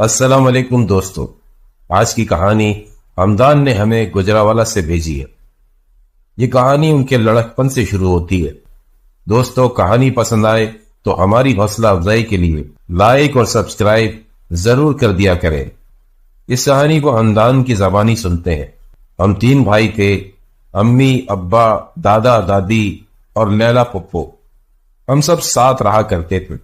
السلام علیکم دوستو، آج کی کہانی حمدان نے ہمیں گجراوالا سے بھیجی ہے۔ یہ کہانی ان کے لڑکپن سے شروع ہوتی ہے۔ دوستو، کہانی پسند آئے تو ہماری حوصلہ افزائی کے لیے لائک اور سبسکرائب ضرور کر دیا کریں۔ اس کہانی کو حمدان کی زبانی سنتے ہیں۔ ہم 3 بھائی تھے، امی، ابا، دادا، دادی اور لیلا پپو۔ ہم سب ساتھ رہا کرتے تھے۔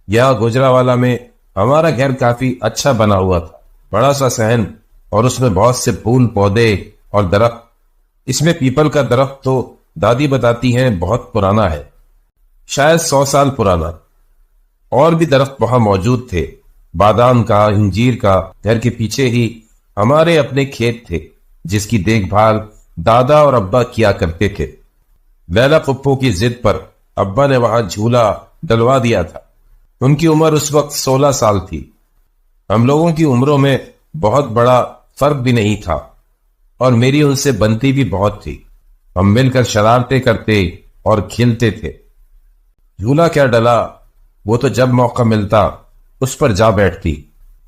یہاں گجراوالا میں ہمارا گھر کافی اچھا بنا ہوا تھا، بڑا سا صحن، اور اس میں بہت سے پھول، پودے اور درخت۔ اس میں پیپل کا درخت تو دادی بتاتی ہیں بہت پرانا ہے، شاید 100 سال پرانا۔ اور بھی درخت وہاں موجود تھے، بادام کا، انجیر کا۔ گھر کے پیچھے ہی ہمارے اپنے کھیت تھے جس کی دیکھ بھال دادا اور ابا کیا کرتے تھے۔ لیلا پپو کی ضد پر ابا نے وہاں جھولا ڈلوا دیا تھا۔ ان کی عمر اس وقت 16 سال تھی۔ ہم لوگوں کی عمروں میں بہت بڑا فرق بھی نہیں تھا، اور میری ان سے بنتی بھی بہت تھی۔ ہم مل کر شرارتیں کرتے اور کھیلتے تھے۔ جھولا کیا ڈلا، وہ تو جب موقع ملتا اس پر جا بیٹھتی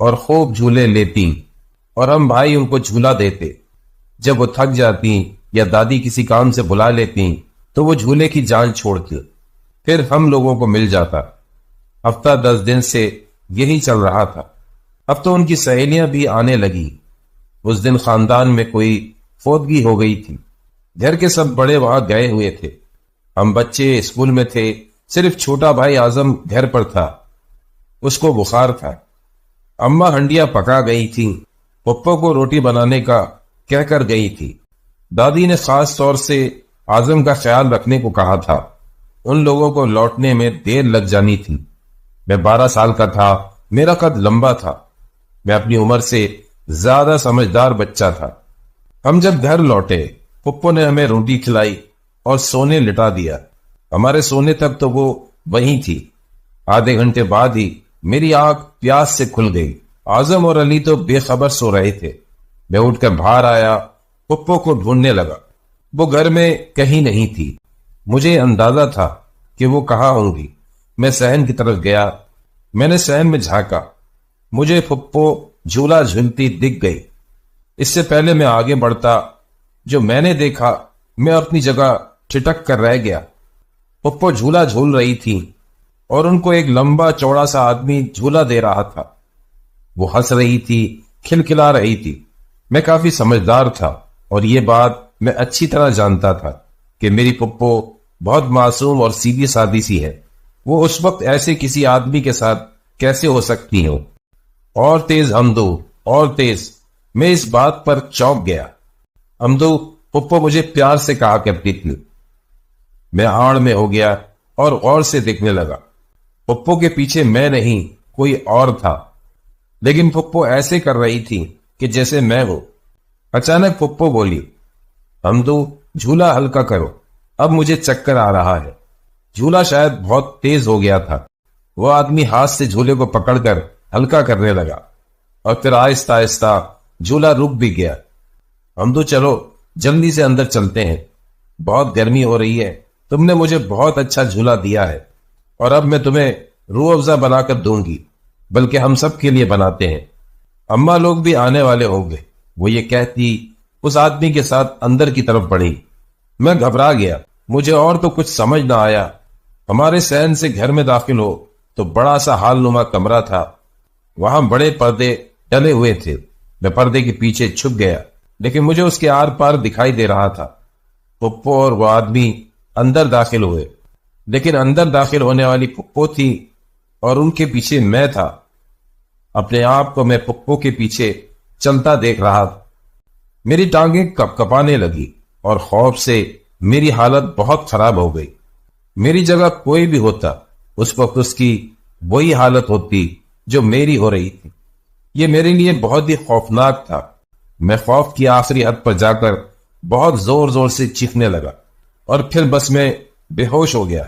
اور خوب جھولے لیتی، اور ہم بھائی ان کو جھولا دیتے۔ جب وہ تھک جاتی یا دادی کسی کام سے بلا لیتی تو وہ جھولے کی جان چھوڑتی، پھر ہم لوگوں کو مل جاتا۔ ہفتہ 10 دن سے یہی چل رہا تھا۔ اب تو ان کی سہیلیاں بھی آنے لگی۔ اس دن خاندان میں کوئی فوتگی ہو گئی تھی۔ گھر کے سب بڑے وہاں گئے ہوئے تھے۔ ہم بچے اسکول میں تھے، صرف چھوٹا بھائی اعظم گھر پر تھا، اس کو بخار تھا۔ اماں ہنڈیاں پکا گئی تھی، پپو کو روٹی بنانے کا کہہ کر گئی تھی۔ دادی نے خاص طور سے اعظم کا خیال رکھنے کو کہا تھا۔ ان لوگوں کو لوٹنے میں دیر لگ جانی تھی۔ میں 12 سال کا تھا، میرا قد لمبا تھا، میں اپنی عمر سے زیادہ سمجھدار بچہ تھا۔ ہم جب گھر لوٹے، پپو نے ہمیں روٹی کھلائی اور سونے لٹا دیا۔ ہمارے سونے تک تو وہ وہیں تھی۔ آدھے گھنٹے بعد ہی میری آنکھ پیاس سے کھل گئی۔ اعظم اور علی تو بے خبر سو رہے تھے۔ میں اٹھ کر باہر آیا، پپو کو ڈھونڈنے لگا۔ وہ گھر میں کہیں نہیں تھی۔ مجھے اندازہ تھا کہ وہ کہاں ہوں گی۔ میں صحن کی طرف گیا۔ میں نے صحن میں جھانکا، مجھے پپو جھولا جھولتی دکھ گئی۔ اس سے پہلے میں آگے بڑھتا، جو میں نے دیکھا، میں اپنی جگہ ٹھٹک کر رہ گیا۔ پپو جھولا جھول رہی تھی اور ان کو ایک لمبا چوڑا سا آدمی جھولا دے رہا تھا۔ وہ ہنس رہی تھی، کھلکھلا رہی تھی۔ میں کافی سمجھدار تھا اور یہ بات میں اچھی طرح جانتا تھا کہ میری پپو بہت معصوم اور سیدھی سادی سی ہے۔ وہ اس وقت ایسے کسی آدمی کے ساتھ کیسے ہو سکتی ہوں؟ اور تیز ہمدو، اور تیز۔ میں اس بات پر چونک گیا۔ ہمدو، پپو مجھے پیار سے کہا کرتی تھی۔ میں آڑ میں ہو گیا اور غور سے دیکھنے لگا۔ پپو کے پیچھے میں نہیں، کوئی اور تھا، لیکن پپو ایسے کر رہی تھی کہ جیسے میں ہوں۔ اچانک پپو بولی، ہمدو، جھولا ہلکا کرو، اب مجھے چکر آ رہا ہے۔ جھولا شاید بہت تیز ہو گیا تھا۔ وہ آدمی ہاتھ سے جھولے کو پکڑ کر ہلکا کرنے لگا، اور پھر آہستہ آہستہ جھولا رک بھی گیا۔ ہمدو، چلو جلدی سے اندر چلتے ہیں، بہت گرمی ہو رہی ہے۔ تم نے مجھے بہت اچھا جھولا دیا ہے، اور اب میں تمہیں روح افزا بنا کر دوں گی، بلکہ ہم سب کے لیے بناتے ہیں۔ اماں لوگ بھی آنے والے ہوں گے، وہ یہ کہتی اس آدمی کے ساتھ اندر کی طرف بڑھی۔ میں گھبرا گیا، مجھے اور تو کچھ سمجھ نہ آیا۔ ہمارے صحن سے گھر میں داخل ہو تو بڑا سا ہال نما کمرہ تھا۔ وہاں بڑے پردے ڈلے ہوئے تھے۔ میں پردے کے پیچھے چھپ گیا، لیکن مجھے اس کے آر پار دکھائی دے رہا تھا۔ پپو اور وہ آدمی اندر داخل ہوئے، لیکن اندر داخل ہونے والی پپو تھی اور ان کے پیچھے میں تھا۔ اپنے آپ کو میں پپو کے پیچھے چلتا دیکھ رہا تھا۔ میری ٹانگیں کپ کپانے لگی اور خوف سے میری حالت بہت خراب ہو گئی۔ میری جگہ کوئی بھی ہوتا، اس وقت اس کی وہی حالت ہوتی جو میری ہو رہی تھی۔ یہ میرے لیے بہت ہی خوفناک تھا۔ میں خوف کی آخری حد پر جا کر بہت زور زور سے چیخنے لگا، اور پھر بس میں بے ہوش ہو گیا۔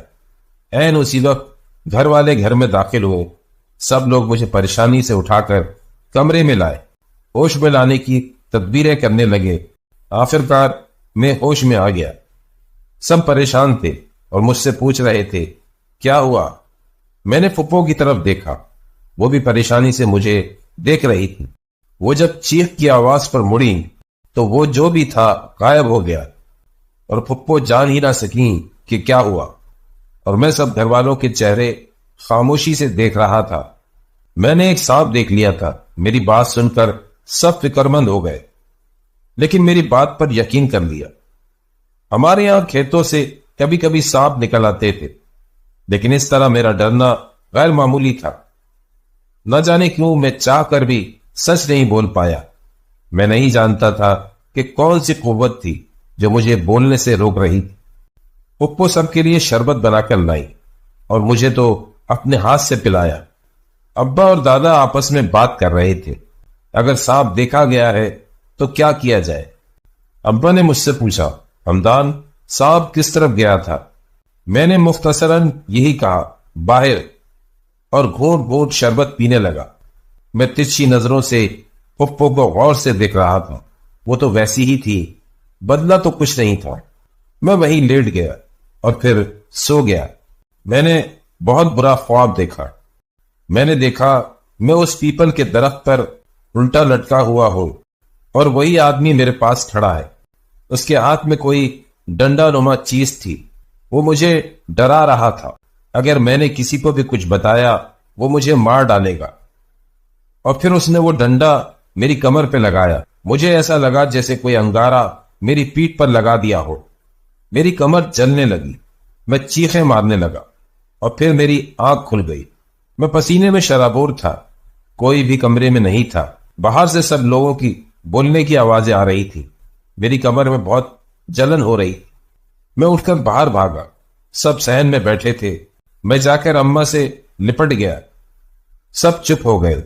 عین اسی وقت گھر والے گھر میں داخل ہوئے۔ سب لوگ مجھے پریشانی سے اٹھا کر کمرے میں لائے، ہوش میں لانے کی تدبیریں کرنے لگے۔ آخرکار میں ہوش میں آ گیا۔ سب پریشان تھے اور مجھ سے پوچھ رہے تھے کیا ہوا۔ میں نے پپو کی طرف دیکھا، وہ بھی پریشانی سے مجھے دیکھ رہی تھی۔ وہ جب چیخ کی آواز پر مڑی تو وہ جو بھی تھا غائب ہو گیا، اور پھپھو جان ہی نہ سکیں کہ کیا ہوا، اور میں سب گھر والوں کے چہرے خاموشی سے دیکھ رہا تھا۔ میں نے ایک سانپ دیکھ لیا تھا۔ میری بات سن کر سب فکر مند ہو گئے، لیکن میری بات پر یقین کر لیا۔ ہمارے یہاں کھیتوں سے کبھی کبھی سانپ نکل آتے تھے، لیکن اس طرح میرا ڈرنا غیر معمولی تھا۔ نہ جانے کیوں میں چاہ کر بھی سچ نہیں بول پایا۔ میں نہیں جانتا تھا کہ کون سی قوت تھی جو مجھے بولنے سے روک رہی تھی۔ پھپھو سب کے لیے شربت بنا کر لائی اور مجھے تو اپنے ہاتھ سے پلایا۔ ابا اور دادا آپس میں بات کر رہے تھے، اگر سانپ دیکھا گیا ہے تو کیا کیا جائے۔ ابا نے مجھ سے پوچھا، ہمدان سانپ کس طرف گیا تھا؟ میں نے مختصراً یہی کہا، باہر، اور گھونٹ گھونٹ شربت پینے لگا۔ میں ترچھی نظروں سے پھپھو کو غور سے دیکھ رہا تھا۔ وہ تو ویسی ہی تھی، بدلا تو کچھ نہیں تھا۔ میں وہیں لیٹ گیا اور پھر سو گیا۔ میں نے بہت برا خواب دیکھا۔ میں نے دیکھا میں اس پیپل کے درخت پر الٹا لٹکا ہوا ہوں، اور وہی آدمی میرے پاس کھڑا ہے۔ اس کے ہاتھ میں کوئی ڈنڈا نما چیز تھی۔ وہ مجھے ڈرا رہا تھا۔ اگر میں نے کسی کو بھی کچھ بتایا وہ مجھے مار ڈالے گا۔ اور پھر اس نے وہ ڈنڈا میری کمر پہ لگایا۔ مجھے ایسا لگا جیسے کوئی انگارہ میری پیٹھ پر لگا دیا ہو۔ میری کمر جلنے لگی، میں چیخیں مارنے لگا، اور پھر میری آنکھ کھل گئی۔ میں پسینے میں شرابور تھا، کوئی بھی کمرے میں نہیں تھا۔ باہر سے سب لوگوں کی بولنے کی آوازیں آ رہی تھی۔ میری کمر میں بہت جلن ہو رہی۔ میں اٹھ کر باہر بھاگا۔ سب صحن میں بیٹھے تھے۔ میں جا کر اماں سے لپٹ گیا۔ سب چپ ہو گئے۔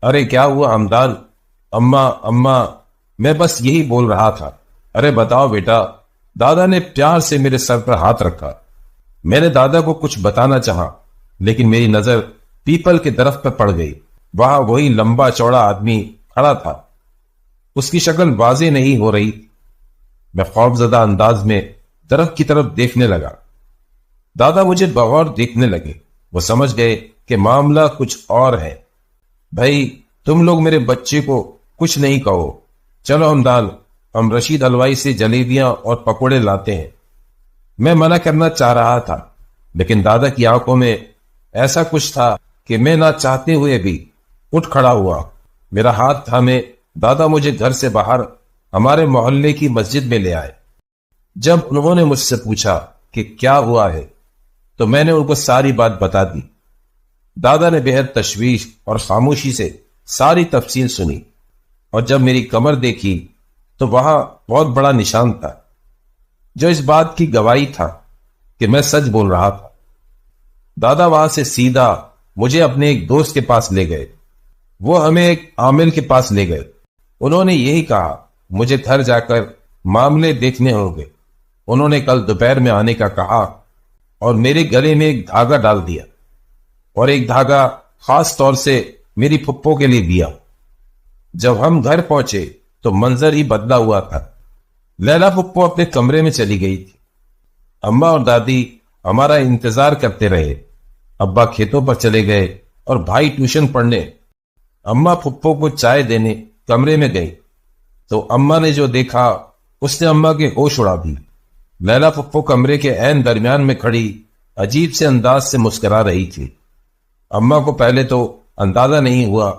ارے کیا ہوا ہمدان؟ اماں اماں، میں بس یہی بول رہا تھا۔ ارے بتاؤ بیٹا۔ دادا نے پیار سے میرے سر پر ہاتھ رکھا۔ میں نے دادا کو کچھ بتانا چاہا، لیکن میری نظر پیپل کے درخت پر پڑ گئی۔ وہاں وہی لمبا چوڑا آدمی کھڑا تھا۔ اس کی شکل واضح نہیں ہو رہی۔ میں خوفزدہ انداز میں درخت کی طرف دیکھنے لگا۔ دادا مجھے بغور دیکھنے لگے۔ وہ سمجھ گئے کہ معاملہ کچھ اور ہے۔ بھائی تم لوگ میرے بچے کو کچھ نہیں کہو، چلو ہمدان، ہم رشید حلوائی سے جلیبیاں اور پکوڑے لاتے ہیں۔ میں منع کرنا چاہ رہا تھا، لیکن دادا کی آنکھوں میں ایسا کچھ تھا کہ میں نہ چاہتے ہوئے بھی اٹھ کھڑا ہوا۔ میرا ہاتھ تھامے دادا مجھے گھر سے باہر ہمارے محلے کی مسجد میں لے آئے۔ جب انہوں نے مجھ سے پوچھا کہ کیا ہوا ہے تو میں نے ان کو ساری بات بتا دی۔ دادا نے بہت تشویش اور خاموشی سے ساری تفصیل سنی، اور جب میری کمر دیکھی تو وہاں بہت بڑا نشان تھا جو اس بات کی گواہی تھا کہ میں سچ بول رہا تھا۔ دادا وہاں سے سیدھا مجھے اپنے ایک دوست کے پاس لے گئے۔ وہ ہمیں ایک عامل کے پاس لے گئے۔ انہوں نے یہی کہا، مجھے گھر جا کر معاملے دیکھنے ہوں گے۔ انہوں نے کل دوپہر میں آنے کا کہا، اور میرے گلے میں ایک دھاگا ڈال دیا، اور ایک دھاگا خاص طور سے میری پھپھو کے لیے دیا۔ جب ہم گھر پہنچے تو منظر ہی بدلا ہوا تھا۔ لیلا پھپھو اپنے کمرے میں چلی گئی تھی۔ اماں اور دادی ہمارا انتظار کرتے رہے۔ ابا کھیتوں پر چلے گئے اور بھائی ٹیوشن پڑھنے۔ اماں پھپھو کو چائے دینے کمرے میں گئی تو اماں نے جو دیکھا اس نے اماں کے ہوش اڑا دی۔ لیلا پھپھو کمرے کے عین درمیان میں کھڑی عجیب سے انداز سے مسکرا رہی تھی۔ اماں کو پہلے تو اندازہ نہیں ہوا۔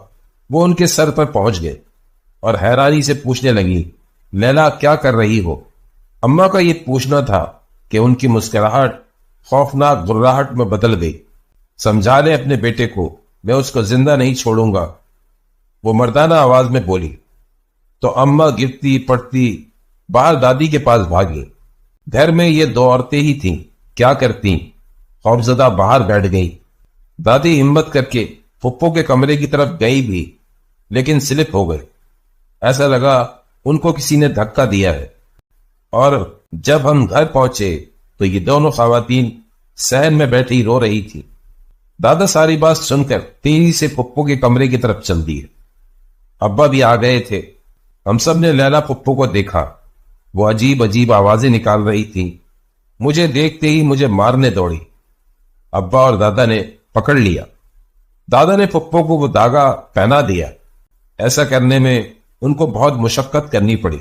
وہ ان کے سر پر پہنچ گئے اور حیرانی سے پوچھنے لگی، لیلا کیا کر رہی ہو؟ اماں کا یہ پوچھنا تھا کہ ان کی مسکراہٹ خوفناک گھبراہٹ میں بدل گئی۔ سمجھا لے اپنے بیٹے کو، میں اس کو زندہ نہیں چھوڑوں گا، وہ مردانہ آواز میں بولی۔ تو اماں گرتی پڑتی باہر دادی کے پاس بھاگی۔ گھر میں یہ دو عورتیں ہی تھیں، کیا کرتی؟ خوفزدہ باہر بیٹھ گئی۔ دادی ہمت کر کے پھپھو کے کمرے کی طرف گئی بھی، لیکن سلپ ہو گئے۔ ایسا لگا ان کو کسی نے دھکا دیا ہے۔ اور جب ہم گھر پہنچے تو یہ دونوں خواتین صحن میں بیٹھی رو رہی تھی۔ دادا ساری بات سن کر تیزی سے پھپھو کے کمرے کی طرف چل دیے۔ ابا بھی آ گئے تھے۔ ہم سب نے لیلا پھپھو کو دیکھا۔ وہ عجیب عجیب آوازیں نکال رہی تھی۔ مجھے دیکھتے ہی مجھے مارنے دوڑی۔ ابا اور دادا نے پکڑ لیا۔ دادا نے پھپھو کو وہ دھاگا پہنا دیا ایسا کرنے میں ان کو بہت مشقت کرنی پڑی،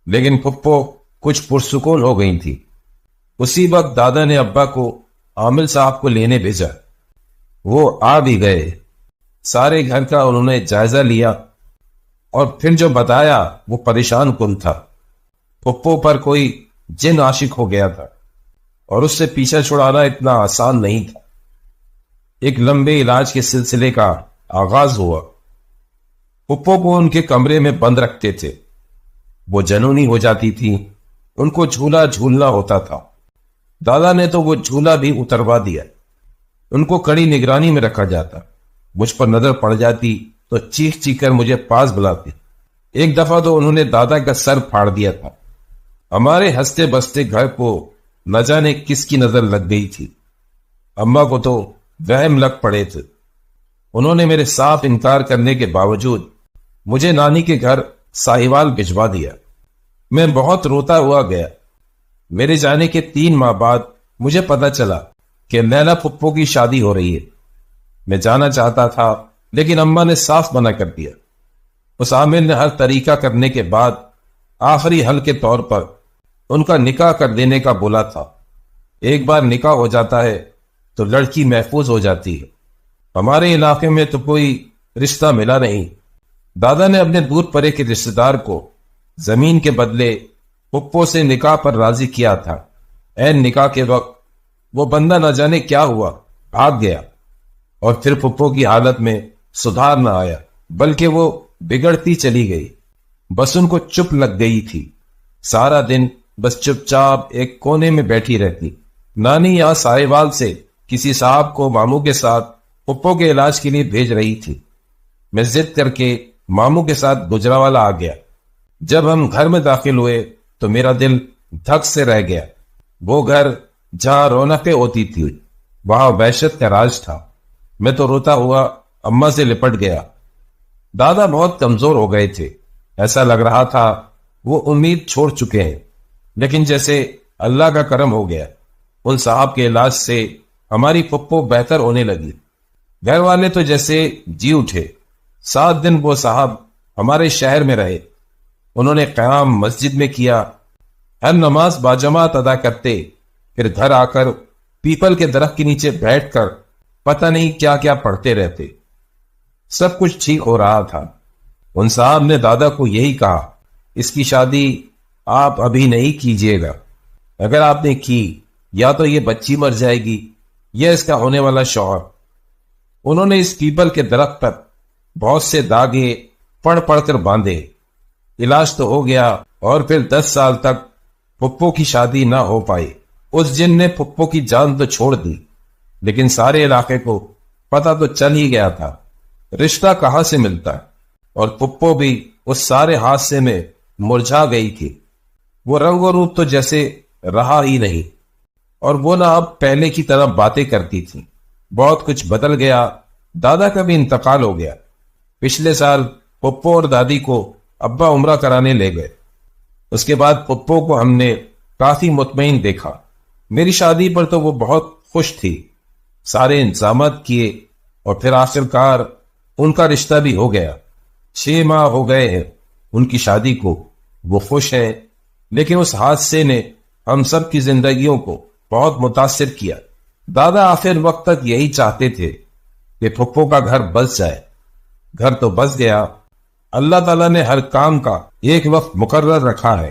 لیکن پھپھو کچھ پرسکون ہو گئی تھی۔ اسی وقت دادا نے ابا کو عامل صاحب کو لینے بھیجا۔ وہ آ بھی گئے۔ سارے گھر کا انہوں نے جائزہ لیا اور پھر جو بتایا وہ پریشان کن تھا۔ پھپھو پر کوئی جن عاشق ہو گیا تھا اور اس سے پیچھا چھڑانا اتنا آسان نہیں تھا۔ ایک لمبے علاج کے سلسلے کا آغاز ہوا۔ پھپھو کو ان کے کمرے میں بند رکھتے تھے۔ وہ جنونی ہو جاتی تھی، ان کو جھولا جھولنا ہوتا تھا۔ دادا نے تو وہ جھولا بھی اتروا دیا۔ ان کو کڑی نگرانی میں رکھا جاتا۔ مجھ پر نظر پڑ جاتی تو چیخ چیخ کر مجھے پاس بلاتے۔ ایک دفعہ تو انہوں نے دادا کا سر پھاڑ دیا تھا۔ ہمارے ہنستے بستے گھر کو نہ جانے کس کی نظر لگ گئی تھی۔ اماں کو تو وہم لگ پڑے تھے۔ انہوں نے میرے صاف انکار کرنے کے باوجود مجھے نانی کے گھر ساہیوال بھجوا دیا۔ میں بہت روتا ہوا گیا۔ میرے جانے کے 3 ماہ بعد مجھے پتا چلا کہ لیلا پھپھو کی شادی ہو رہی ہے۔ میں جانا چاہتا تھا لیکن اماں نے صاف منع کر دیا۔ اس عامل نے ہر طریقہ کرنے کے بعد آخری حل کے طور پر ان کا نکاح کر دینے کا بولا تھا۔ ایک بار نکاح ہو جاتا ہے تو لڑکی محفوظ ہو جاتی ہے۔ ہمارے علاقے میں تو کوئی رشتہ ملا نہیں۔ دادا نے اپنے دور پرے کے رشتہ دار کو زمین کے بدلے پھپھو سے نکاح پر راضی کیا تھا۔ عین نکاح کے وقت وہ بندہ نہ جانے کیا ہوا، بھاگ گیا، اور پھر پھپھو کی حالت میں سدھار نہ آیا بلکہ وہ بگڑتی چلی گئی۔ بس ان کو چپ لگ گئی تھی۔ سارا دن بس چپ چاپ ایک کونے میں بیٹھی رہتی۔ نانی یہاں ساہیوال سے کسی صاحب کو ماموں کے ساتھ پھپھو کے علاج کے لیے بھیج رہی تھی۔ میں ضد کر کے ماموں کے ساتھ گجراوالا آ گیا۔ جب ہم گھر میں داخل ہوئے تو میرا دل دھک سے رہ گیا۔ وہ گھر جہاں رونقیں ہوتی تھی وہاں وحشت کا راج تھا۔ میں تو روتا ہوا اماں سے لپٹ گیا۔ دادا بہت کمزور ہو گئے تھے۔ ایسا لگ رہا تھا وہ امید چھوڑ چکے ہیں، لیکن جیسے اللہ کا کرم ہو گیا، ان صاحب کے علاج سے ہماری پھپھو بہتر ہونے لگی۔ گھر والے تو جیسے جی اٹھے۔ 7 دن وہ صاحب ہمارے شہر میں رہے۔ انہوں نے قیام مسجد میں کیا، ہر نماز باجماعت ادا کرتے، پھر گھر آ کر پیپل کے درخت کے نیچے بیٹھ کر پتہ نہیں کیا کیا پڑھتے رہتے۔ سب کچھ ٹھیک ہو رہا تھا۔ ان صاحب نے دادا کو یہی کہا، اس کی شادی آپ ابھی نہیں کیجیے گا۔ اگر آپ نے کی یا تو یہ بچی مر جائے گی یا اس کا ہونے والا شوہر۔ انہوں نے اس پیپل کے درخت پر بہت سے داغے پڑھ پڑھ کر باندھے۔ علاج تو ہو گیا اور پھر 10 سال تک پھپھو کی شادی نہ ہو پائی۔ اس جن نے پھپھو کی جان تو چھوڑ دی، لیکن سارے علاقے کو پتہ تو چل ہی گیا تھا رشتہ کہاں سے ملتا ہے، اور پھپھو بھی اس سارے حادثے میں مرجھا گئی تھی۔ وہ رنگ و روپ تو جیسے رہا ہی نہیں، اور وہ نہ اب پہلے کی طرح باتیں کرتی تھی۔ بہت کچھ بدل گیا۔ دادا کا بھی انتقال ہو گیا۔ پچھلے سال پھپھو اور دادی کو ابا عمرہ کرانے لے گئے۔ اس کے بعد پھپھو کو ہم نے کافی مطمئن دیکھا۔ میری شادی پر تو وہ بہت خوش تھی، سارے انتظامات کیے، اور پھر آخرکار ان کا رشتہ بھی ہو گیا۔ 6 ماہ ہو گئے ہیں ان کی شادی کو۔ وہ خوش ہیں، لیکن اس حادثے نے ہم سب کی زندگیوں کو بہت متاثر کیا۔ دادا آخر وقت تک یہی چاہتے تھے کہ پھپھو کا گھر بس جائے۔ گھر تو بس گیا۔ اللہ تعالیٰ نے ہر کام کا ایک وقت مقرر رکھا ہے۔